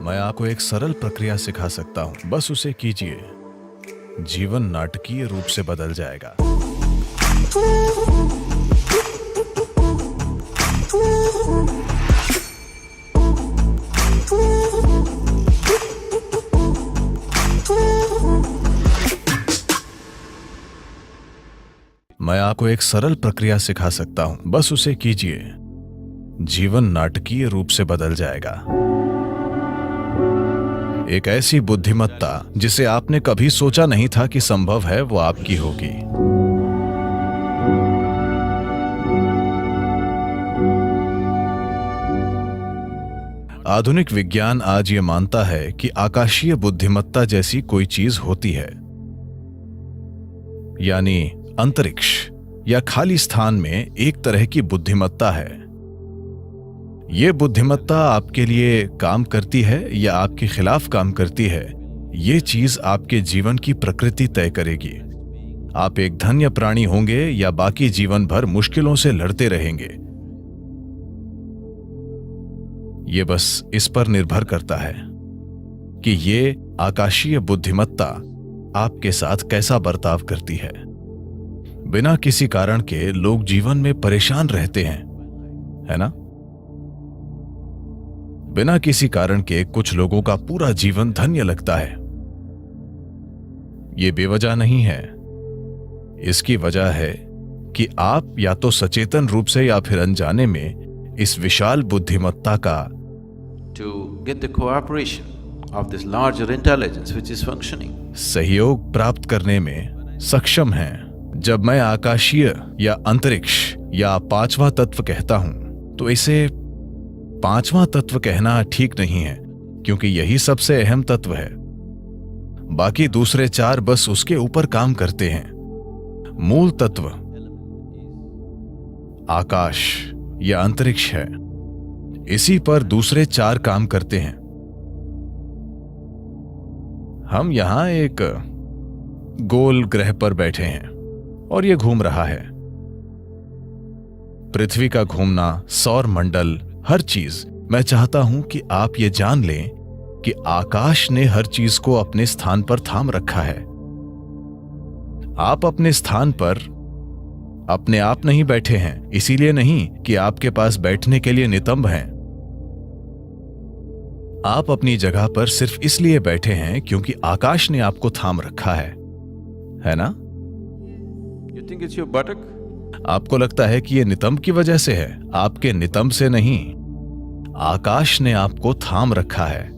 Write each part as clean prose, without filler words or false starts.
मैं आपको एक सरल प्रक्रिया सिखा सकता हूं, बस उसे कीजिए। जीवन नाटकीय रूप से बदल जाएगा। मैं आपको एक सरल प्रक्रिया सिखा सकता हूं, बस उसे कीजिए। जीवन नाटकीय रूप से बदल जाएगा। एक ऐसी बुद्धिमत्ता जिसे आपने कभी सोचा नहीं था कि संभव है, वो आपकी होगी। आधुनिक विज्ञान आज ये मानता है कि आकाशीय बुद्धिमत्ता जैसी कोई चीज होती है, यानी अंतरिक्ष या खाली स्थान में एक तरह की बुद्धिमत्ता है। ये बुद्धिमत्ता आपके लिए काम करती है या आपके खिलाफ काम करती है, ये चीज आपके जीवन की प्रकृति तय करेगी। आप एक धन्य प्राणी होंगे या बाकी जीवन भर मुश्किलों से लड़ते रहेंगे, ये बस इस पर निर्भर करता है कि ये आकाशीय बुद्धिमत्ता आपके साथ कैसा बर्ताव करती है। बिना किसी कारण के लोग जीवन में परेशान रहते हैं, है ना? बिना किसी कारण के कुछ लोगों का पूरा जीवन धन्य लगता है। ये बेवजह नहीं है। इसकी वजह है कि आप या तो सचेतन रूप से या फिर अनजाने में इस विशाल बुद्धिमत्ता का to get the cooperation of this larger intelligence which is functioning. सहयोग प्राप्त करने में सक्षम हैं। जब मैं आकाशीय या अंतरिक्ष या पांचवा तत्व कहता हूं, तो इसे पांचवा तत्व कहना ठीक नहीं है, क्योंकि यही सबसे अहम तत्व है। बाकी दूसरे चार बस उसके ऊपर काम करते हैं। मूल तत्व आकाश या अंतरिक्ष है, इसी पर दूसरे चार काम करते हैं। हम यहां एक गोल ग्रह पर बैठे हैं और यह घूम रहा है। पृथ्वी का घूमना, सौर मंडल, हर चीज। मैं चाहता हूं कि आप ये जान लें कि आकाश ने हर चीज को अपने स्थान पर थाम रखा है। आप अपने स्थान पर अपने आप नहीं बैठे हैं, इसीलिए नहीं कि आपके पास बैठने के लिए नितंब हैं। आप अपनी जगह पर सिर्फ इसलिए बैठे हैं क्योंकि आकाश ने आपको थाम रखा है ना? You think it's your buttock? आपको लगता है कि यह नितंब की वजह से है, आपके नितंब से नहीं। आकाश ने आपको थाम रखा है।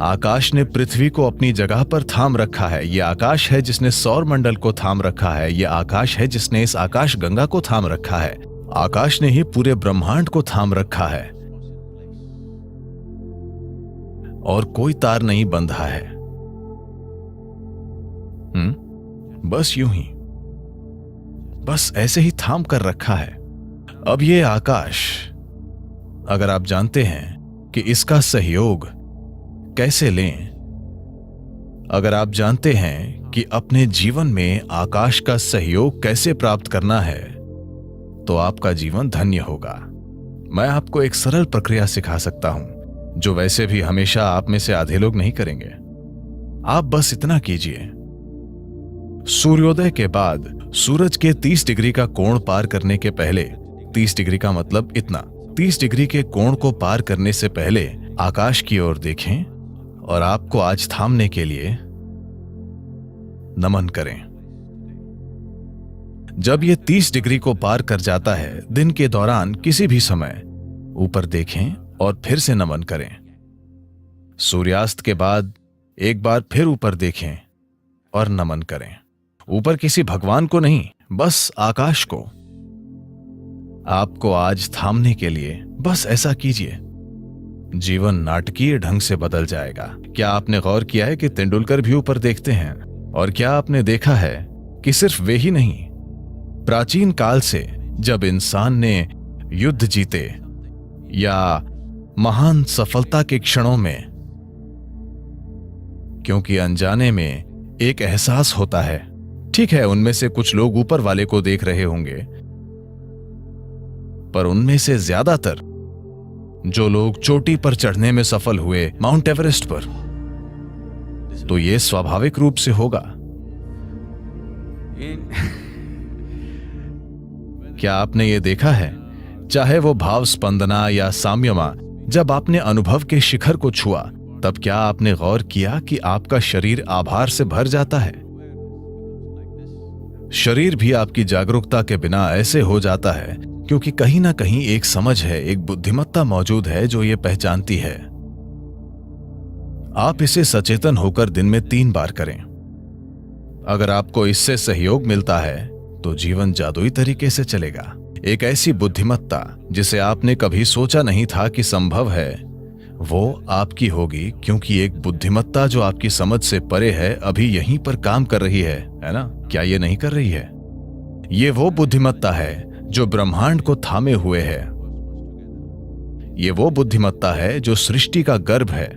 आकाश ने पृथ्वी को अपनी जगह पर थाम रखा है। यह आकाश है जिसने सौर मंडल को थाम रखा है। यह आकाश है जिसने इस आकाश गंगा को थाम रखा है। आकाश ने ही पूरे ब्रह्मांड को थाम रखा है और कोई तार नहीं बंधा है। बस यूं ही, बस ऐसे ही थाम कर रखा है। अब ये आकाश, अगर आप जानते हैं कि इसका सहयोग कैसे लें, अगर आप जानते हैं कि अपने जीवन में आकाश का सहयोग कैसे प्राप्त करना है, तो आपका जीवन धन्य होगा। मैं आपको एक सरल प्रक्रिया सिखा सकता हूं, जो वैसे भी हमेशा आप में से आधे लोग नहीं करेंगे। आप बस इतना कीजिए। सूर्योदय के बाद सूरज के 30 डिग्री का कोण पार करने के पहले, 30 डिग्री का मतलब इतना, 30 डिग्री के कोण को पार करने से पहले आकाश की ओर देखें और आपको आज थामने के लिए नमन करें। जब यह 30 डिग्री को पार कर जाता है, दिन के दौरान किसी भी समय ऊपर देखें और फिर से नमन करें। सूर्यास्त के बाद एक बार फिर ऊपर देखें और नमन करें। ऊपर किसी भगवान को नहीं, बस आकाश को। आपको आज थामने के लिए बस ऐसा कीजिए। जीवन नाटकीय ढंग से बदल जाएगा। क्या आपने गौर किया है कि तेंदुलकर भी ऊपर देखते हैं? और क्या आपने देखा है कि सिर्फ वे ही नहीं, प्राचीन काल से जब इंसान ने युद्ध जीते या महान सफलता के क्षणों में, क्योंकि अनजाने में एक एहसास होता है। ठीक है, उनमें से कुछ लोग ऊपर वाले को देख रहे होंगे, पर उनमें से ज्यादातर जो लोग चोटी पर चढ़ने में सफल हुए, माउंट एवरेस्ट पर, तो ये स्वाभाविक रूप से होगा। क्या आपने ये देखा है, चाहे वो भाव स्पंदना या साम्यमा, जब आपने अनुभव के शिखर को छुआ, तब क्या आपने गौर किया कि आपका शरीर आभार से भर जाता है? शरीर भी आपकी जागरूकता के बिना ऐसे हो जाता है क्योंकि कहीं ना कहीं एक समझ है, एक बुद्धिमत्ता मौजूद है जो ये पहचानती है। आप इसे सचेतन होकर दिन में 3 बार करें। अगर आपको इससे सहयोग मिलता है तो जीवन जादुई तरीके से चलेगा। एक ऐसी बुद्धिमत्ता जिसे आपने कभी सोचा नहीं था कि संभव है, वो आपकी होगी, क्योंकि एक बुद्धिमत्ता जो आपकी समझ से परे है अभी यहीं पर काम कर रही है ना? क्या ये नहीं कर रही है? ये वो बुद्धिमत्ता है जो ब्रह्मांड को थामे हुए है। ये वो बुद्धिमत्ता है जो सृष्टि का गर्भ है।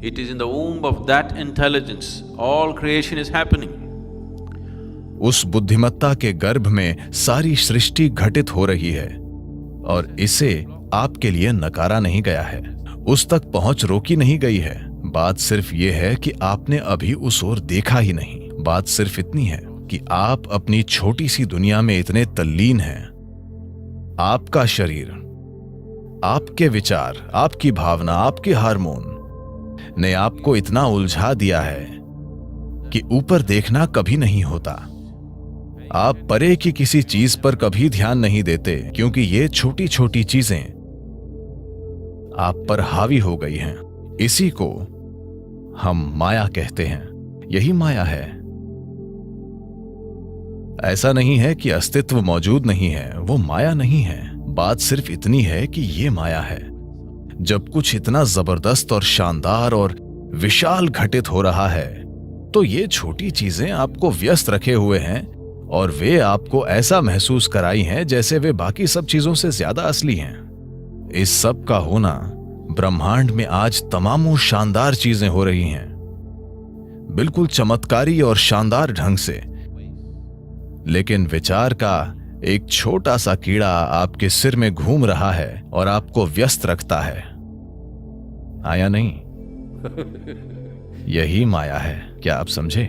It is in the womb of that intelligence all creation is happening. उस बुद्धिमत्ता के गर्भ में सारी सृष्टि घटित हो रही है और इसे आपके लिए नकारा नहीं गया है, उस तक पहुंच रोकी नहीं गई है। बात सिर्फ ये है कि आपने अभी उस ओर देखा ही नहीं। बात सिर्फ इतनी है कि आप अपनी छोटी सी दुनिया में इतने तल्लीन हैं। आपका शरीर, आपके विचार, आपकी भावना, आपके हार्मोन ने आपको इतना उलझा दिया है कि ऊपर देखना कभी नहीं होता। आप परे की किसी चीज पर कभी ध्यान नहीं देते क्योंकि ये छोटी छोटी चीजें आप पर हावी हो गई हैं। इसी को हम माया कहते हैं। यही माया है। ऐसा नहीं है कि अस्तित्व मौजूद नहीं है, वो माया नहीं है। बात सिर्फ इतनी है कि ये माया है। जब कुछ इतना जबरदस्त और शानदार और विशाल घटित हो रहा है तो ये छोटी चीजें आपको व्यस्त रखे हुए हैं और वे आपको ऐसा महसूस कराई हैं जैसे वे बाकी सब चीजों से ज्यादा असली हैं। इस सब का होना, ब्रह्मांड में आज तमामों शानदार चीजें हो रही हैं, बिल्कुल चमत्कारी और शानदार ढंग से, लेकिन विचार का एक छोटा सा कीड़ा आपके सिर में घूम रहा है और आपको व्यस्त रखता है। आया नहीं? यही माया है। क्या आप समझे?